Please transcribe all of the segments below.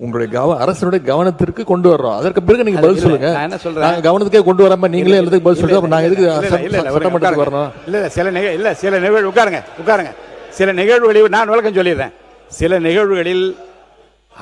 உங்களுடைய அரசுடைய கவனத்திற்கு கொண்டு வர்றோம். அதற்கு பிறகு நீங்க பதில் சொல்லுங்க. நான் என்ன சொல்றேன், கவனத்துக்கே கொண்டு வராம நீங்களே எல்லாத்துக்கும் பதில் சொல்லுங்க. நான் எதுக்கு சட்டமன்றத்துக்கு வரணும்? சில நிகழ்வு உட்காருங்க. சில நிகழ்வுகளில் நான் விளக்கம் சொல்லிடுறேன். சில நிகழ்வுகளில்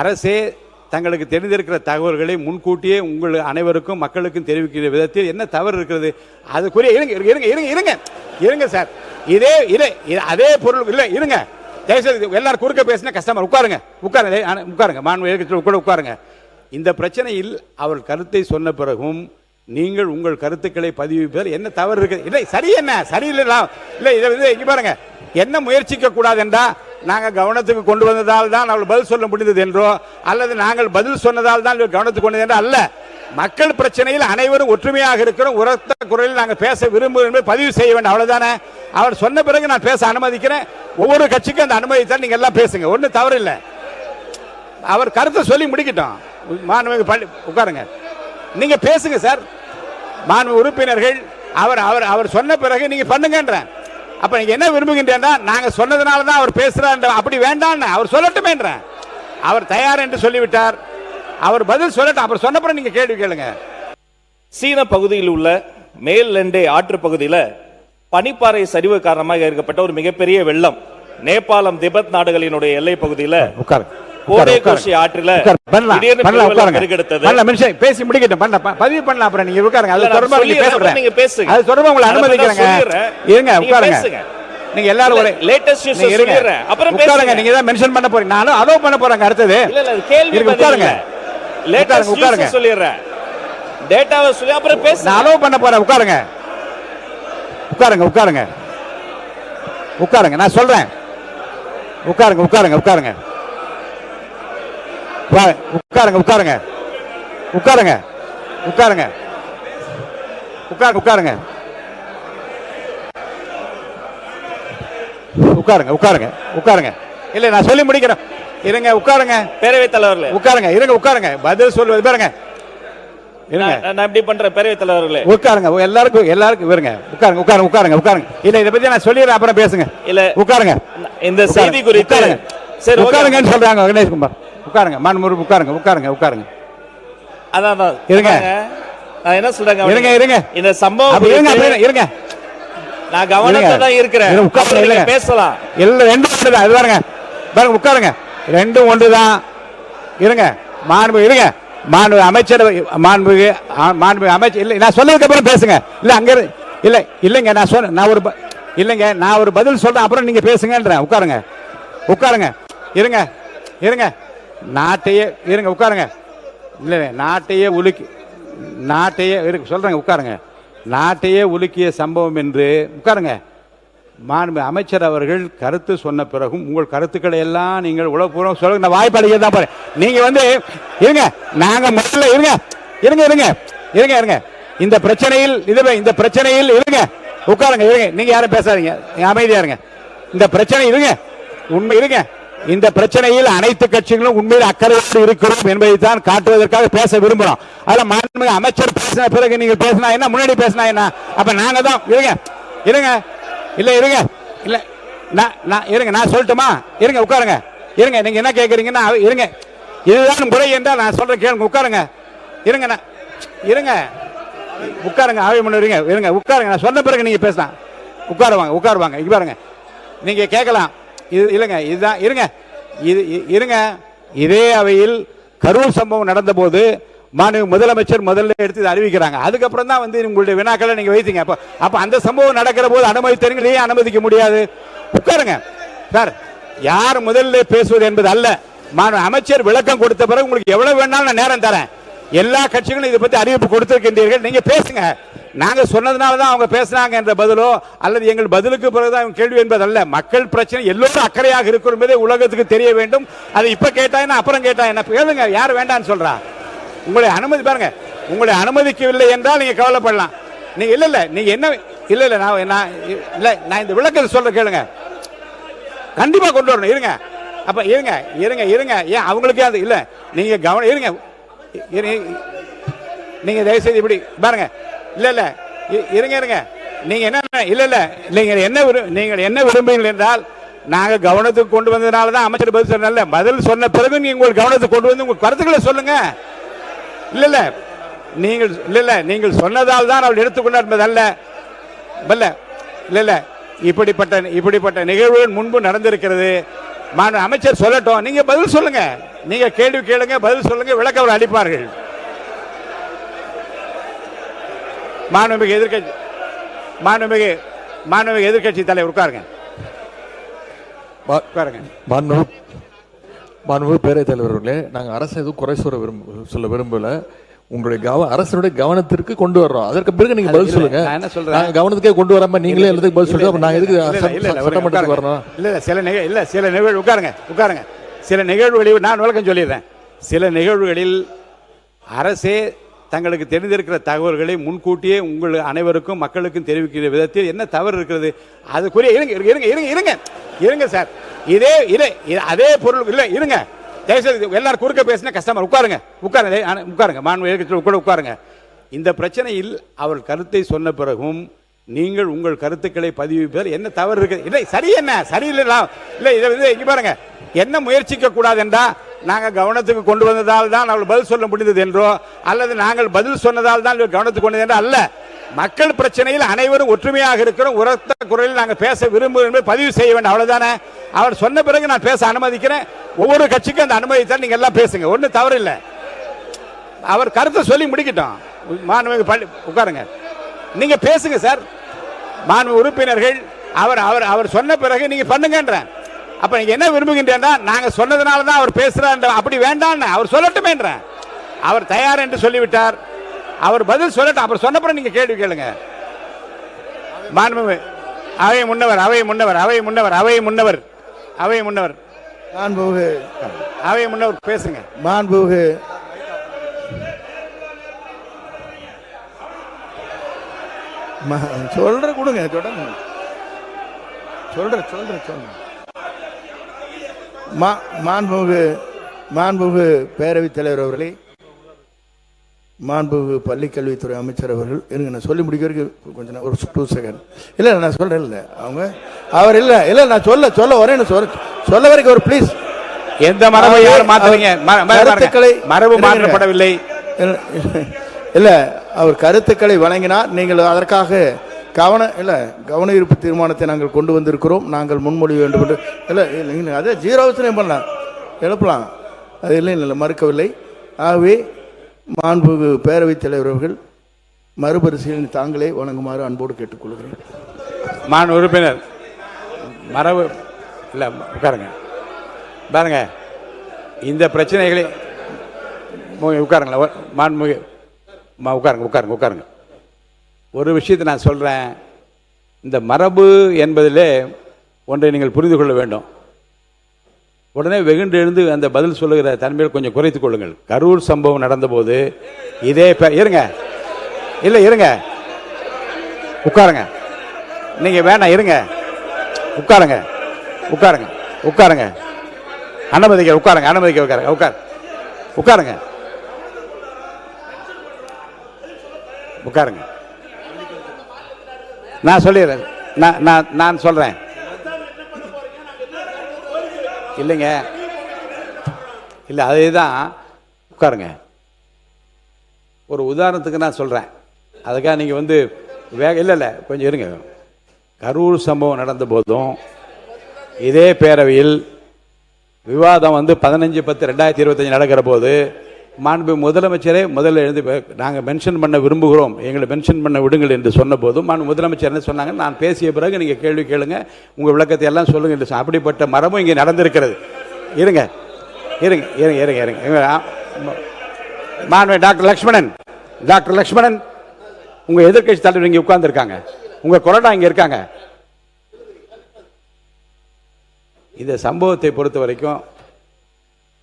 அரசே தங்களுக்கு தெரிந்திருக்கிற தகவல்களை முன்கூட்டியே உங்கள் அனைவருக்கும் மக்களுக்கும் தெரிவிக்கிற விதத்தில் என்ன தவறு இருக்கிறது? அதுக்குரிய இருங்க சார். அதே பொருள் இல்லை, இருங்க. தயவுசெய்து எல்லாரும் குறுக்க பேசினா கஷ்டமா. உட்காருங்க. மாண்பு உட்காருங்க. இந்த பிரச்சனையில் அவர் கருத்தை சொன்ன பிறகும் நீங்கள் உங்கள் கருத்துக்களை பதிவிப்பதில் என்ன தவறு இருக்குது? இல்லை, சரியில்லை. இல்லை, இதை வந்து இங்க பாருங்க, என்ன முயற்சிக்க கூடாது என்றா, நாங்கள் கவனத்துக்கு கொண்டு வந்ததால் தான் அவள் பதில் சொல்ல முடிந்தது என்றோ, அல்லது நாங்கள் பதில் சொன்னதால் தான் கவனத்துக்கு கொண்டது என்றோ அல்ல. மக்கள் பிரச்சனையில் அனைவரும் ஒற்றுமையாக இருக்கிறோம். உரத்த குரலில் நாங்கள் பேச விரும்புகிறோம் என்பதை பதிவு செய்ய வேண்டும். அவ்வளவுதானே. அவர் சொன்ன பிறகு நான் பேச அனுமதிக்கிறேன். ஒவ்வொரு கட்சிக்கும் அந்த அனுமதி தான். நீங்க எல்லாம் பேசுங்க, ஒன்றும் தவறு இல்லை. அவர் கருத்தை சொல்லி முடிக்கட்டும். மாண்புமிகு உட்காருங்க. நீங்க பேசுங்க சார். மாண்பு உறுப்பினர்கள் அவர் சொன்ன பிறகு நீங்க பண்ணுங்கன்ற. அப்ப நீங்க என்ன விரும்புகின்றா, நாங்க சொன்னதுனால தான் அவர் பேசுறார், அப்படி வேண்டாம், அவர் சொல்லட்டுமே. அவர் தயார் என்று சொல்லிவிட்டார். அவர் பதில் சொல்லட்டும். அப்புறம் சொன்ன பிறகு நீங்க கேள்வி கேளுங்க. சீன பகுதியில் உள்ள மேல் லெண்டே ஆற்று பகுதியில் பனிப்பாறை சரிவு காரணமாக ஏற்பட்ட ஒரு மிகப்பெரிய வெள்ளம் நேபாளம் திபெத் நாடுகளினுடைய எல்லை பகுதியில் ஆற்றில பேசி முடிக்கட்டும். பதிவு பண்ணலாம். அப்புறம் நீங்க உட்காருங்க. அது தொடர்பா நீங்க பேசுங்க. அது தொடர்பா உங்களை அனுமதிக்கிறேங்க. இருங்க, உட்காருங்க. நீங்க எல்லாரும் ஒரு லேட்டஸ்ட் நியூஸ் சொல்லிறேன். அப்புறம் பேசுங்க. நீங்க தான் மென்ஷன் பண்ண போறீங்க. நானும் அதோ பண்ண போறேன். அடுத்தது இல்ல கேள்வி உட்காருங்க. லேட்டஸ்ட் நியூஸ் சொல்லிறேன். டேட்டாவை சொல்லி அப்புறம் பேசுங்க. நான் அதோ பண்ண போறேன். உட்காருங்க. நான் சொல்றேன். உட்காருங்க. உட்காருங்க. இல்ல, நான் சொல்லி முடிக்கிறேன். இருங்க, உட்காருங்க. பேரவைத் தலைவர்களே உட்காருங்க. உட்காருங்க. பதில் சொல்வது பாருங்க. நான் இப்படி பண்றேன். பேரவைத் தலைவர்களே உட்காருங்க. எல்லாருக்கும் இருங்க. உட்காருங்க. இல்ல, இதை பத்தி நான் சொல்லிடுறேன். அப்புறம் பேசுங்க. இல்ல, உட்காருங்க. இந்த செய்தி குறித்து சரி உட்காருங்கன்னு சொல்றாங்க கணேஷ்குமார். உட்காருங்க. மாண்புமிகு உட்காருங்க. அதான் இருங்க. நான் என்ன சொல்றேங்க, இருங்க. இந்த சம்பவம் இருங்க. நான் கவனத்துல தான் இருக்கிறேன். பேசலாம். இல்ல, ரெண்டும் ஒன்றுதான். அது பாருங்க. உட்காருங்க. ரெண்டும் ஒன்றுதான். இருங்க. மாண்பு அமைச்சர் இல்ல, நான் சொன்னதுக்கு அப்புறம் பேசுங்க. இல்ல, அங்க இல்லைங்க. நான் ஒரு பதில் சொல்றேன். அப்புறம் நீங்க பேசுங்கன்றேன். உட்காருங்க. இருங்க. உட்காருங்க. இல்ல, சொல்றேங்க. உட்காருங்க. நாட்டையே உலுக்கிய சம்பவம் என்று உட்காருங்க. மாண்பு அமைச்சர் அவர்கள் கருத்து சொன்ன பிறகும் உங்கள் கருத்துக்களை எல்லாம் நீங்கள் உளப்பூர்வம் சொல்லுங்க. நான் வாய்ப்பாளிக்க தான் போறேன். நீங்க வந்து இருங்க. நாங்க முதல்ல இருங்க. இந்த பிரச்சனையில் இருங்க. உட்காருங்க. நீங்க யாரும் பேசாதீங்க, அமைதியா இருங்க. இந்த பிரச்சனை உண்மை இந்த பிரச்சனையில் அனைத்து கட்சிகளும் உண்மையில் அக்கறையோடு இருக்கிறோம் என்பதை தான் காட்டுவதற்காக பேச விரும்புகிறோம். அதில் மாண்புமிகு அமைச்சர் பேசின பிறகு நீங்கள் பேசினா என்ன, முன்னாடி பேசினா என்ன? அப்ப நாங்க தான் இருங்க. நான் சொல்லட்டுமா? உட்காருங்க. நீங்க என்ன கேட்கறீங்கன்னா இதுதான் முறை என்றால் நான் சொல்றேன் கேளுங்க. உட்காருங்க. அவை முன்ன உட்காருங்க. நான் சொன்ன பிறகு நீங்க பேசலாம். உட்காருவாங்க. இங்க பாருங்க, நீங்க கேட்கலாம். இதுதான் இருங்க. இதே அவையில் கரூர் சம்பவம் நடந்த போது மாண்புமிகு முதலமைச்சர் முதல்ல எடுத்து அறிவிக்கிறாங்க. அதுக்கப்புறம் தான் வந்து உங்களுடைய வினாக்களை நீங்க வைத்தீங்க. அப்ப அந்த சம்பவம் நடக்கிற போது அனுமதித்தீங்க, அனுமதிக்க முடியாது. உட்காருங்க சார். யார் முதல்ல பேசுவது என்பது அல்ல. அமைச்சர் விளக்கம் கொடுத்த பிறகு உங்களுக்கு எவ்வளவு வேணாலும் நான் நேரம் தரேன். எல்லா கட்சிகளும் இதை பத்தி அறிவிப்பு கொடுத்திருக்கின்றீர்கள். நீங்க பேசுங்க. நாங்க சொன்னதுனால தான் அவங்க பேசுறாங்க என்ற பதிலோ அல்லது எங்கள் பதிலுக்கு பிறகுதான் கேள்வி என்பதல்ல. மக்கள் பிரச்சனை எல்லோரும் அக்கறையாக இருக்கும் என்பதை உலகத்துக்கு தெரிய வேண்டும். அது இப்ப கேட்டா என்ன, அப்புறம் கேட்டா என்ன? கேளுங்க. யார் வேண்டான்னு சொல்றா? உங்களை அனுமதி பாருங்க. உங்களை அனுமதிக்கவில்லை என்றால் நீங்க கவலைப்படலாம். நீங்க இல்ல நீங்க என்ன நான் இந்த விளக்கத்தை சொல்ற கேளுங்க. கண்டிப்பா கொண்டு வரணும். இருங்க. அப்ப இருங்க. ஏன் அவங்களுக்கே அது இல்ல, நீங்க கவனம் இருங்க. நீங்க தயவுசெய்து இப்படி பாருங்க. இல்ல இருங்க. நீங்க என்ன நீங்கள் என்ன விரும்புகிறீர்கள் என்றால் நாங்க கவனத்துக்கு கொண்டு வந்ததுனால தான் அமைச்சர் பதில் சொன்னல. பதில் சொன்ன பிறகு நீங்க உங்கள் கவனத்துக்கு கொண்டு வந்து உங்க கருத்துக்களை சொல்லுங்க. இல்ல நீங்கள் சொன்னதால் தான் அவள் எடுத்துக்கொண்டார் என்பதல்ல. இல்ல இப்படிப்பட்ட நிகழ்வுகள் முன்பு நடந்திருக்கிறது. அமைச்சர் சொல்லட்டும், நீங்க பதில் சொல்லுங்க. நீங்க கேள்வி கேளுங்க, பதில் சொல்லுங்க, விளக்க அவர் அளிப்பார்கள். மாண்புமிகு எதிர்க்கட்சி தலைவர் உட்காருங்க. மாண்புமிகு பேரவைத் தலைவர் அவர்களே, நாங்க அரசு எதுவும் குறை சொல்ல விரும்பல. உங்களுடைய அரசுடைய கவனத்திற்கு கொண்டு வர்றோம். அதற்கு பிறகு நீங்க பதில் சொல்லுங்க. நாங்க கவனத்துக்கே கொண்டு வராம நீங்களே எல்லாத்துக்கும் பதில் சொல்லுங்க. நாங்க எதுக்கு சட்டமன்றத்துக்கு வரணும்? சில நிகழ்வு உட்காருங்க. சில நிகழ்வுகளில் நான் விளக்கம் சொல்லிடுறேன். சில நிகழ்வுகளில் அரசே தங்களுக்கு தெரிந்திருக்கிற தகவல்களை முன்கூட்டியே உங்கள் அனைவருக்கும் மக்களுக்கும் தெரிவிக்கிற விதத்தில் என்ன தவறு இருக்கிறது? அதுக்குரிய இருங்க சார். அதே பொருள் இல்லை. இருங்க, தயவுசெய்து எல்லாரும் குறுக்க பேசினா கஷ்டமா. உட்காருங்க. உட்காருங்க. இந்த பிரச்சனையில் அவர் கருத்தை சொன்ன பிறகும் நீங்கள் உங்கள் கருத்துக்களை பதிவிப்பதில் என்ன தவறு இருக்குது? இல்லை, சரி என்ன சரியில்லை. இல்லை, இதை வந்து இங்க பாருங்க, என்ன முயற்சிக்க கூடாது என்றா, நாங்கள் கவனத்துக்கு கொண்டு வந்ததால் தான் அவள் பதில் சொல்ல முடிந்தது என்றோ, அல்லது நாங்கள் பதில் சொன்னதால் தான் கவனத்துக்கு கொண்டது என்றோ அல்ல. மக்கள் பிரச்சனையில் அனைவரும் ஒற்றுமையாக இருக்கிறோம். உரத்த குரலில் நாங்கள் பேச விரும்புகிறோம் என்பதை பதிவு செய்ய வேண்டும். அவ்வளவுதானே. அவர் சொன்ன பிறகு நான் பேச அனுமதிக்கிறேன். ஒவ்வொரு கட்சிக்கும் அந்த அனுமதி தான். நீங்க எல்லாம் பேசுங்க, ஒன்றும் தவறு இல்லை. அவர் கருத்தை சொல்லி முடிக்கட்டும். மாண்புமிகு உட்காருங்க. நீங்க பேசுங்க சார். மாண்புமிகு உறுப்பினர்கள் அவர் சொன்ன பிறகு நீங்க பண்ணுங்கன்ற. அப்ப நீங்க என்ன விரும்புகின்றா, நாங்க சொன்னதுனால தான் அவர் பேசுறார், அப்படி வேண்டாம், அவர் சொல்லட்டுமே. அவர் தயார் என்று சொல்லிவிட்டார். அவர் பதில் சொல்லட்டும். அப்புறம் சொன்ன பிறகு நீங்க கேள்வி கேளுங்க. மாண்புமிகு அவை முன்னவர் பேசுங்க. மாண்புமிகு சொல்ற கொடுங்க, தொடங்க. சொல்ற மாண்புமிகு பேரவைத் தலைவர் அவர்களே, மாண்புமிகு பள்ளிக்கல்வித்துறை அமைச்சர் அவர்கள், இருங்க நான் சொல்லி முடிக்கிறதுக்கு கொஞ்சம் ஒரு 2 செகண்ட். இல்லை நான் சொல்றேன். இல்லை அவர் இல்லை நான் சொல்ல வரேன்னு சொல்ல வரைக்கும் ஒரு ப்ளீஸ். எந்த மரபை யாரும் மாற்றலைங்க. மரபு மாற்றப்படவில்லை. இல்ல, அவர் கருத்துக்களை வழங்கினார். நீங்கள் அதற்காக கவன ஈர்ப்பு தீர்மானத்தை நாங்கள் கொண்டு வந்திருக்கிறோம். நாங்கள் முன்மொழி வேண்டும் என்று. இல்லை அதே 0 பண்ணலாம், எழுப்பலாம். அது இல்லை மறுக்கவில்லை. ஆகவே மாண்புமிகு பேரவைத் தலைவர் அவர்கள் மறுபரிசீலனை தாங்களே வழங்குமாறு அன்போடு கேட்டுக்கொள்கிறேன். மாண்பு உறுப்பினர் மரபு இல்லை, உட்காருங்க. பாருங்க, இந்த பிரச்சனைகளை உட்காருங்களா. மாண்புமிகு உட்காருங்க. ஒரு விஷயத்தை நான் சொல்றேன். இந்த மரபு என்பதிலே ஒன்றை நீங்கள் புரிந்து கொள்ள வேண்டும். உடனே வெகுண்டு எழுந்து அந்த பதில் சொல்லுகிற தன்மையில் கொஞ்சம் குறைத்துக் கொள்ளுங்கள். கரூர் சம்பவம் நடந்த போது இதே இருங்க உட்காருங்க. நீங்க வேணாம், இருங்க. உட்காருங்க. அனுமதிக்க உட்காருங்க. நான் சொல்லிடுறேன். நான் சொல்றேன். இல்லைங்க, இல்லை அதேதான். உட்காருங்க. ஒரு உதாரணத்துக்கு நான் சொல்றேன். அதுக்காக நீங்க வந்து இல்லை கொஞ்சம் இருங்க. கரூர் சம்பவம் நடந்த போதும் இதே பேரவையில் விவாதம் வந்து 15/10/2025 நடக்கிற போது மாண்பு முதலமைச்சரே முதல்ல எழுந்து நாங்கள் மென்ஷன் பண்ண விரும்புகிறோம், எங்களை மென்ஷன் பண்ண விடுங்கள் என்று சொன்ன போதும் மாண்பு முதலமைச்சர் என்ன சொன்னாங்க, நான் பேசிய பிறகு நீங்கள் கேள்வி கேளுங்க, உங்கள் விளக்கத்தை எல்லாம் சொல்லுங்க என்று. அப்படிப்பட்ட மரபும் இங்கே நடந்திருக்கிறது. இருங்க. மாண்பு டாக்டர் லக்ஷ்மணன் உங்க எதிர்க்கட்சி தலைவர் இங்கே உட்கார்ந்துருக்காங்க, உங்க கொறடா இங்கே இருக்காங்க. இந்த சம்பவத்தை பொறுத்த வரைக்கும்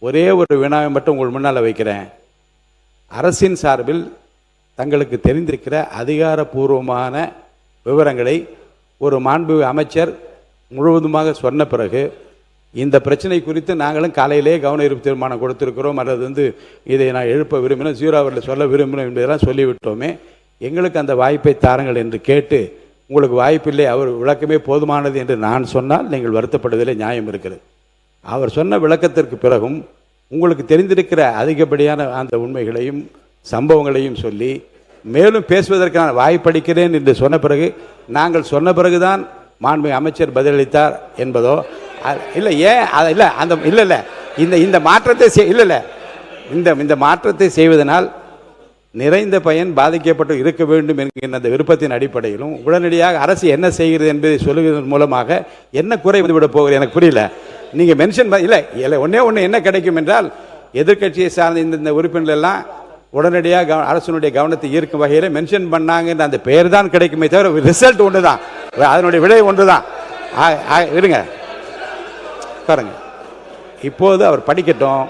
ஒரே ஒரு வினாவை மட்டும் உங்கள் முன்னால் வைக்கிறேன். அரசின் சார்பில் தங்களுக்கு தெரிந்திருக்கிற அதிகாரப்பூர்வமான விவரங்களை ஒரு மாண்பு அமைச்சர் முழுவதுமாக சொன்ன பிறகு இந்த பிரச்சனை குறித்து நாங்களும் காலையிலே கவன ஈர்ப்பு தீர்மானம் கொடுத்திருக்கிறோம், அல்லது வந்து இதை நான் எழுப்ப விரும்பினோம், 0 அவரில் சொல்ல விரும்பினோம் என்பதெல்லாம் சொல்லிவிட்டோமே, எங்களுக்கு அந்த வாய்ப்பை தாருங்கள் என்று கேட்டு உங்களுக்கு வாய்ப்பில்லை, அவர் விளக்கமே போதுமானது என்று நான் சொன்னால் நீங்கள் வருத்தப்படுவதிலே நியாயம் இருக்கிறது. அவர் சொன்ன விளக்கத்திற்கு பிறகும் உங்களுக்கு தெரிந்திருக்கிற அதிகப்படியான அந்த உண்மைகளையும் சம்பவங்களையும் சொல்லி மேலும் பேசுவதற்கான வாய்ப்பளிக்கிறேன் என்று சொன்ன பிறகு, நாங்கள் சொன்ன பிறகுதான் மாண்புமிகு அமைச்சர் பதிலளித்தார் என்பதோ இல்லை. ஏன் இல்லை அந்த இல்லை இல்லை இந்த மாற்றத்தை இல்லை இல்லை இந்த மாற்றத்தை செய்வதனால் நிறைந்த பயன் பாதிக்கப்பட்டு இருக்க வேண்டும் என்கின்ற அந்த விருப்பத்தின் அடிப்படையிலும் உடனடியாக அரசு என்ன செய்கிறது என்பதை சொல்லுவதன் மூலமாக என்ன குறை வந்துவிட போகிறது எனக்கு புரியல. நீங்கள் மென்ஷன் இல்லை இல்லை ஒன்று என்ன கிடைக்கும் என்றால், எதிர்கட்சியை சார்ந்த இந்த உறுப்பினர்கள் எல்லாம் உடனடியாக அரசனுடைய கவனத்தை ஈர்க்கும் வகையில் மென்ஷன் பண்ணாங்கன்ற அந்த பெயர் தான் கிடைக்குமே தவிர ரிசல்ட் ஒன்று தான், அதனுடைய விடை ஒன்று தான். இருங்க பாருங்க, இப்போது அவர் படிக்கட்டும்.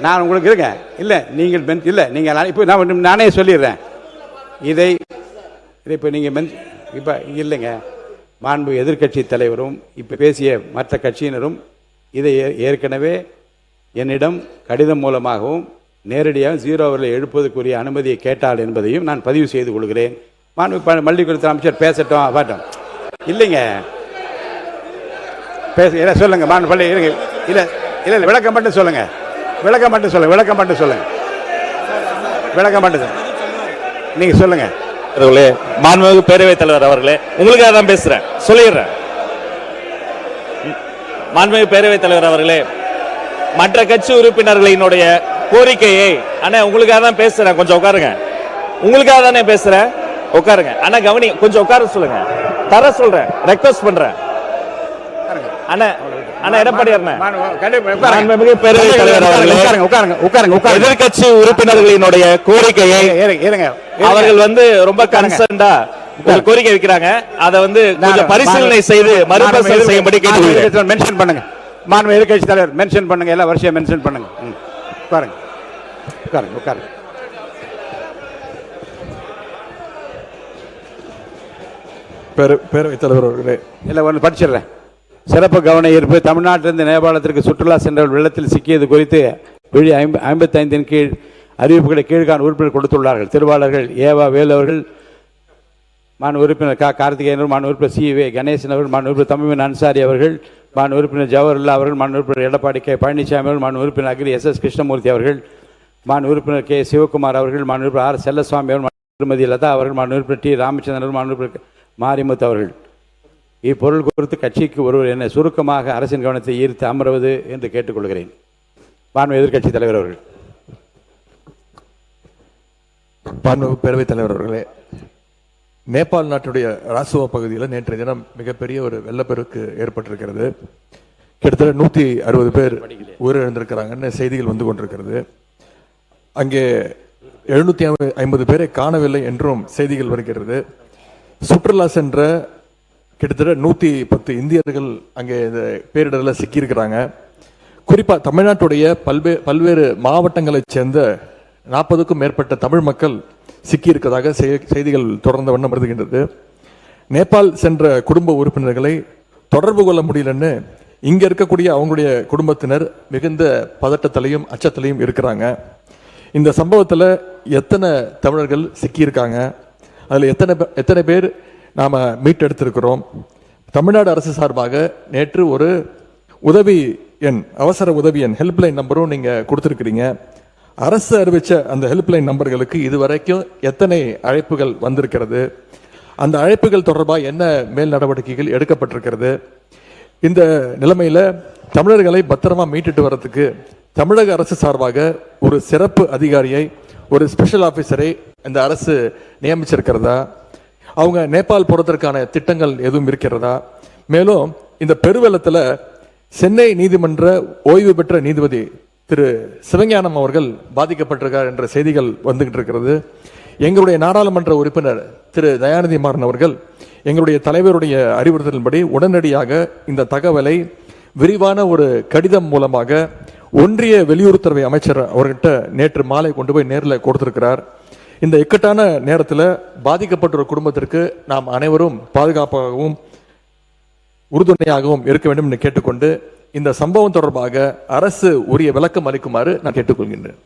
நான் உங்களுக்கு இருங்க இல்லை நீங்கள் இல்லை நீங்கள் இப்போ நானே சொல்லிடுறேன். இதை இப்போ நீங்கள் இப்போ இல்லைங்க, மாண்பு எதிர்கட்சி தலைவரும் இப்போ பேசிய மற்ற கட்சியினரும் இதை ஏற்கனவே என்னிடம் கடிதம் மூலமாகவும் நேரடியாக 0 அவர்களை எழுப்பதற்குரிய அனுமதியை கேட்டால் என்பதையும் நான் பதிவு செய்து கொள்கிறேன். மாண்பு மல்லிகுளத்துறை அமைச்சர் பேசட்டும் பாட்டும் இல்லைங்க பேச சொல்லுங்க மாண்பு பள்ளி இருங்க. இல்லை இல்லை இல்லை விளக்கம் மட்டும் சொல்லுங்க, விளக்கம் மட்டும் சொல்லுங்க, விளக்கம் மட்டும் சொல்லுங்க, விளக்கம் மட்டும் நீங்க சொல்லுங்க. மாண்புமிகு பேரவைத் தலைவர் அவர்களே, உங்களுக்காக தான் பேசுறேன், சொல்லிடுறேன். மாண்புமிகு பேரவைத் தலைவர் அவர்களே, மற்ற கட்சி உறுப்பினர்களினுடைய கோரிக்கையை அண்ணா உங்களுக்காக தான் பேசுறேன், கொஞ்சம் உட்காருங்க. உங்களுக்காக தானே பேசுறேன், உட்காருங்க. அண்ணா கவனி, கொஞ்சம் உட்கார சொல்லுங்க, தர சொல்றேன், ரெக்வஸ்ட் பண்றேன். அண்ணா அண்ணா எடப்பாடியார் எதிர்கட்சி உறுப்பினர்களினுடைய கோரிக்கையை அவர்கள் ரொம்ப கன்சர்ன்டா கோரிக்கை வைக்கிறாங்க. அதை கொஞ்சம் பரிசீலனை செய்து மறுபரிசீலனை செய்யும்படி கேட்டுக்கொள்கிறேன். மென்ஷன் பண்ணுங்க, மாண்பு எதிர்கட்சி தலைவர் மென்ஷன் பண்ணுங்க, எல்லா வருஷம் மென்ஷன் பண்ணுங்க. உட்காருங்க உட்காருங்க உட்காருங்க. பேரவைத் தலைவர் அவர்களே, இல்லை ஒன்று படிச்சிடுறேன். சிறப்பு கவன ஈர்ப்பு. தமிழ்நாட்டிலிருந்து நேபாளத்திற்கு சுற்றுலா சென்றவர்கள் வெள்ளத்தில் சிக்கியது குறித்து விழி 55 கீழ் அறிவிப்புகளை கீழ்காண உறுப்பினர் கொடுத்துள்ளார்கள். திருவாளர்கள் ஏவா வேலு அவர்கள், மாநில உறுப்பினர் கார்த்திகேயன், மாநில உறுப்பினர் சி.வே. கணேசன் அவர்கள், மாநில உறுப்பினர் தமிழ் அன்சாரி அவர்கள், மாநில உறுப்பினர் ஜவஹர்லா அவர்கள், மாநில உறுப்பினர் எடப்பாடி கே. பழனிசாமி அவர்கள், மாநில உறுப்பினர் அக்ரி எஸ்.எஸ். கிருஷ்ணமூர்த்தி அவர்கள், மாநில உறுப்பினர் கே. சிவகுமார் அவர்கள், மாநில உறுப்பினர் ஆர். செல்லசுவாமி அவர்கள், திருமதி லதா அவர்கள், மாநில உறுப்பினர் டி. ராமச்சந்திரன், மாநில உறுப்பினர் மாரிமுத்து அவர்கள். இப்பொருள் குறித்து கட்சிக்கு ஒருவர் என்னை சுருக்கமாக அரசின் கவனத்தை ஈர்த்து அமர்வது என்று கேட்டுக்கொள்கிறேன். மாண்பு எதிர்கட்சி தலைவர் அவர்கள். மாண்பு பேரவைத் தலைவர் அவர்களே, நேபாள் நாட்டுடைய ராசுவா பகுதியில் நேற்றைய தினம் மிகப்பெரிய ஒரு வெள்ளப்பெருக்கு ஏற்பட்டிருக்கிறது. கிட்டத்தட்ட 160 பேர் உயிரிழந்திருக்கிறாங்கன்னு செய்திகள் வந்து கொண்டிருக்கிறது. அங்கே 750 பேரை காணவில்லை என்றும் செய்திகள் வருகிறது. சுற்றுலா சென்ற கிட்டத்தட்ட 110 இந்தியர்கள் அங்கே இந்த பேரிடரில் சிக்கியிருக்கிறாங்க. குறிப்பாக தமிழ்நாட்டுடைய பல்வேறு மாவட்டங்களைச் சேர்ந்த 40க்கும் மேற்பட்ட தமிழ் மக்கள் சிக்கியிருப்பதாக செய்திகள் தொடர்ந்த வண்ணம் வருகின்றது. நேபாள் சென்ற குடும்ப உறுப்பினர்களை தொடர்பு கொள்ள முடியலன்னு இங்க இருக்கக்கூடிய அவங்களுடைய குடும்பத்தினர் மிகுந்த பதட்டத்திலையும் அச்சத்திலையும் இருக்கிறாங்க. இந்த சம்பவத்தில் எத்தனை தமிழர்கள் சிக்கியிருக்காங்க, அதில் எத்தனை பேர் நாம் மீட்டெடுத்திருக்கிறோம். தமிழ்நாடு அரசு சார்பாக நேற்று ஒரு உதவி எண், அவசர உதவி எண் ஹெல்ப்லைன் நம்பரும் நீங்கள் கொடுத்துருக்கிறீங்க. அரசு அறிவித்த அந்த ஹெல்ப்லைன் நம்பர்களுக்கு இதுவரைக்கும் எத்தனை அழைப்புகள் வந்திருக்கிறது, அந்த அழைப்புகள் தொடர்பாக என்ன மேல் நடவடிக்கைகள் எடுக்கப்பட்டிருக்கிறது. இந்த நிலைமையில் தமிழர்களை பத்திரமா மீட்டுட்டு வர்றதுக்கு தமிழக அரசு சார்பாக ஒரு சிறப்பு அதிகாரியை, ஒரு ஸ்பெஷல் ஆஃபீஸரை இந்த அரசு நியமிச்சிருக்கிறதா, அவங்க நேபாள் போறதற்கான திட்டங்கள் எதுவும் இருக்கிறதா, மேலும் இந்த பெருவெள்ளத்தில் சென்னை நீதிமன்ற ஓய்வு பெற்ற நீதிபதி திரு சிவஞானம் அவர்கள் பாதிக்கப்பட்டிருக்கார் என்ற செய்திகள் வந்துகிட்டு இருக்கிறது. எங்களுடைய நாடாளுமன்ற உறுப்பினர் திரு தயாநிதி மாறன் அவர்கள் எங்களுடைய தலைவருடைய அறிவுறுத்தலின்படி உடனடியாக இந்த தகவலை விரிவான ஒரு கடிதம் மூலமாக ஒன்றிய வெளியுறவுத்துறை அமைச்சர் அவர்கிட்ட நேற்று மாலை கொண்டு போய் நேரில் கொடுத்திருக்கிறார். இந்த இக்கட்டான நேரத்தில் பாதிக்கப்பட்ட ஒரு குடும்பத்திற்கு நாம் அனைவரும் பாதுகாப்பாகவும் உறுதுணையாகவும் இருக்க வேண்டும் என்று கேட்டுக்கொண்டு இந்த சம்பவம் தொடர்பாக அரசு உரிய விளக்கம் அளிக்குமாறு நான் கேட்டுக்கொள்கின்றேன்.